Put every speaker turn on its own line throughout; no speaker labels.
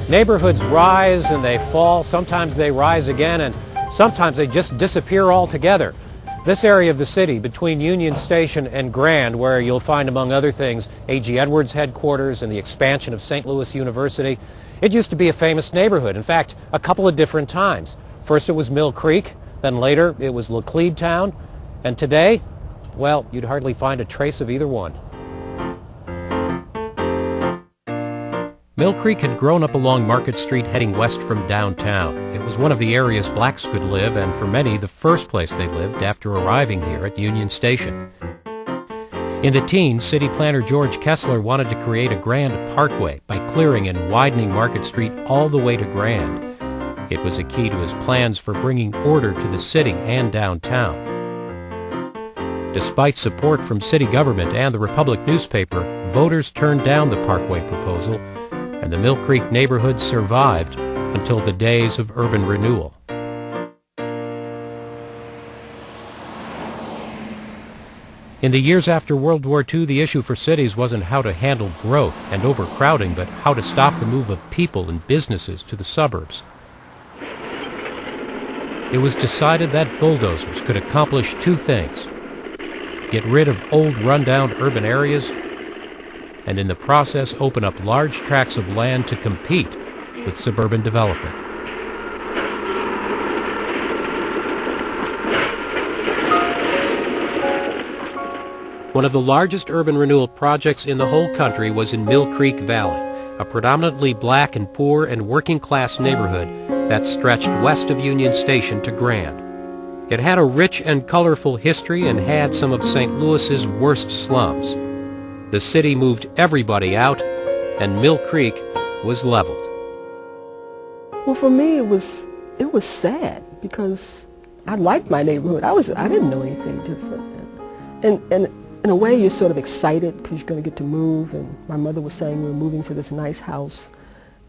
Neighborhoods rise and they fall. Sometimes they rise again, and sometimes they just disappear altogether. This area of the city between Union Station and Grand, where you'll find, among other things, A.G. Edwards headquarters and the expansion of St. Louis University, it used to be a famous neighborhood. In fact, a couple of different times. First it was Mill Creek, then later it was Laclede Town, and today, well, you'd hardly find a trace of either one. Mill Creek had grown up along Market Street heading west from downtown. It was one of the areas blacks could live, and for many, the first place they lived after arriving here at Union Station. In the teens, city planner George Kessler wanted to create a grand parkway by clearing and widening Market Street all the way to Grand. It was a key to his plans for bringing order to the city and downtown. Despite support from city government and the Republic newspaper, voters turned down the parkway proposal, and the Mill Creek neighborhood survived until the days of urban renewal. In the years after World War II, the issue for cities wasn't how to handle growth and overcrowding, but how to stop the move of people and businesses to the suburbs. It was decided that bulldozers could accomplish two things: get rid of old rundown urban areas, and in the process open up large tracts of land to compete with suburban development. One of the largest urban renewal projects in the whole country was in Mill Creek Valley, a predominantly black and poor and working-class neighborhood that stretched west of Union Station to Grand. It had a rich and colorful history and had some of St. Louis's worst slums. The city moved everybody out, and Mill Creek was leveled.
Well, for me, it was sad because I liked my neighborhood. I didn't know anything different, and in a way, you're sort of excited because you're going to get to move. And my mother was saying we were moving to this nice house,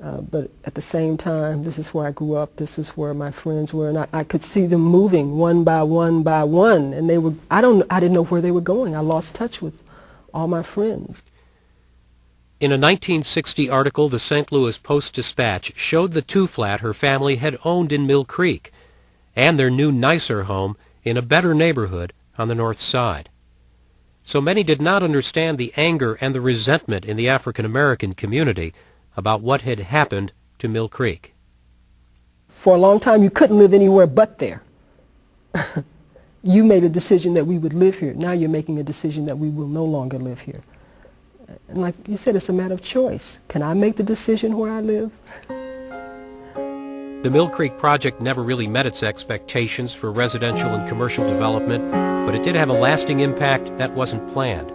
but at the same time, this is where I grew up. This is where my friends were, and I could see them moving one by one by one, and they were. I didn't know where they were going. I lost touch with all my friends.
In a 1960 article, the St. Louis Post-Dispatch showed the two-flat her family had owned in Mill Creek and their new, nicer home in a better neighborhood on the north side. So many did not understand the anger and the resentment in the African-American community about what had happened to Mill Creek.
For a long time, you couldn't live anywhere but there. You made a decision that we would live here. Now you're making a decision that we will no longer live here. And like you said, it's a matter of choice. Can I make the decision where I live?
The Mill Creek project never really met its expectations for residential and commercial development, but it did have a lasting impact that wasn't planned.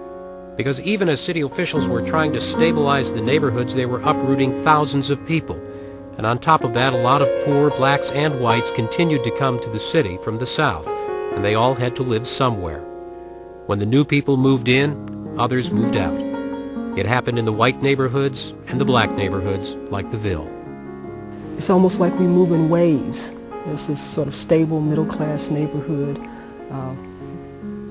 Because even as city officials were trying to stabilize the neighborhoods, they were uprooting thousands of people. And on top of that, a lot of poor blacks and whites continued to come to the city from the south, and they all had to live somewhere. When the new people moved in, others moved out. It happened in the white neighborhoods and the black neighborhoods, like the Ville.
It's almost like we move in waves. There's this sort of stable middle-class neighborhood.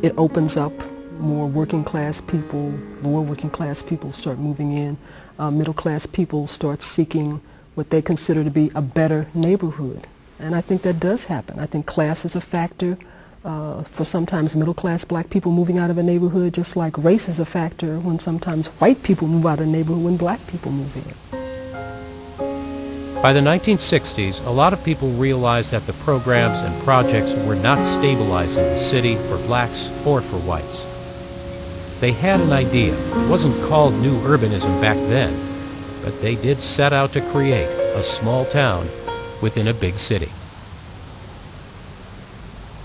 It opens up. More working-class people, lower working-class people start moving in. Middle-class people start seeking what they consider to be a better neighborhood. And I think that does happen. I think class is a factor for sometimes middle-class black people moving out of a neighborhood, just like race is a factor when sometimes white people move out of a neighborhood when black people move in.
By the 1960s, a lot of people realized that the programs and projects were not stabilizing the city for blacks or for whites. They had an idea. It wasn't called new urbanism back then, but they did set out to create a small town within a big city.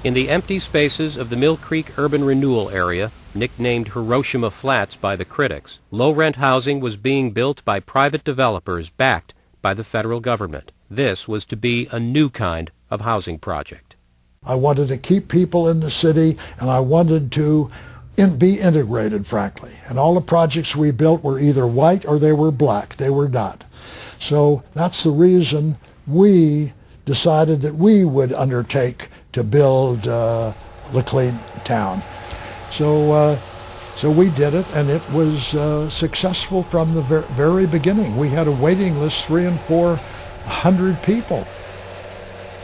In the empty spaces of the Mill Creek urban renewal area, nicknamed Hiroshima Flats by the critics, low-rent housing was being built by private developers backed by the federal government. This was to be a new kind of housing project.
I wanted to keep people in the city, and I wanted to be integrated, frankly. And all the projects we built were either white or they were black. They were not. So that's the reason we decided that we would undertake to build Laclede Town. So So we did it, and it was successful from the very beginning. We had a waiting list, 300 and 400 people.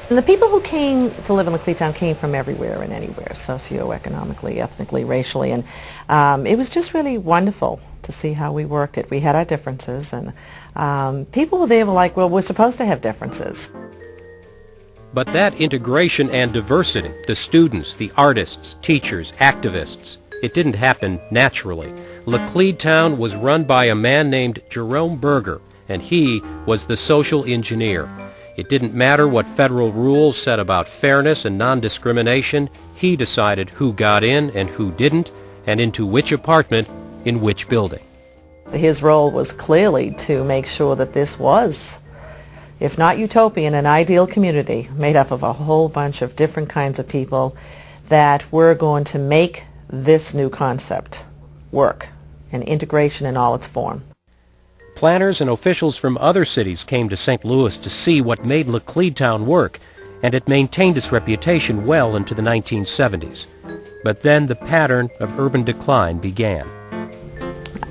And the people who came to live in Laclede came from everywhere and anywhere, socioeconomically, ethnically, racially, and it was just really wonderful to see how we worked it. We had our differences, and people there were like, well, we're supposed to have differences.
But that integration and diversity, the students, the artists, teachers, activists, it didn't happen naturally. Laclede Town was run by a man named Jerome Berger, and he was the social engineer. It didn't matter what federal rules said about fairness and non-discrimination. He decided who got in and who didn't, and into which apartment, in which building.
His role was clearly to make sure that this was, if not utopian, an ideal community made up of a whole bunch of different kinds of people that were going to make this new concept work, and integration in all its form.
Planners and officials from other cities came to St. Louis to see what made Laclede Town work, and it maintained its reputation well into the 1970s. But then the pattern of urban decline began.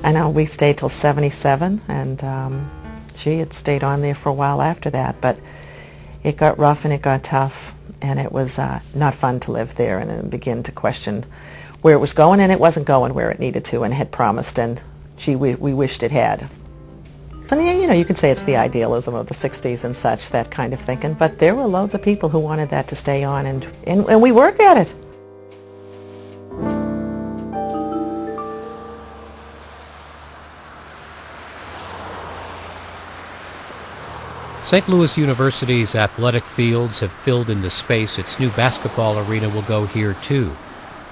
I know we stayed till 77, and it stayed on there for a while after that, but it got rough and it got tough, and it was not fun to live there, and then begin to question where it was going, and it wasn't going where it needed to and had promised, and we wished it had. And you know, you could say it's the idealism of the 60s and such, that kind of thinking, but there were loads of people who wanted that to stay on, and we worked at it.
St. Louis University's athletic fields have filled in the space. Its new basketball arena will go here too.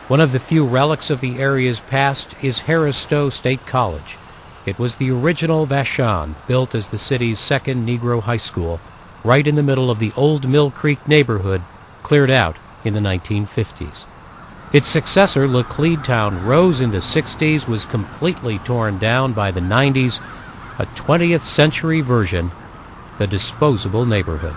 One of the few relics of the area's past is Harris Stowe State College. It was the original Vashon, built as the city's second Negro high school, right in the middle of the old Mill Creek neighborhood, cleared out in the 1950s. Its successor, Laclede Town, rose in the 60s, was completely torn down by the 90s, a 20th century version, the disposable neighborhood.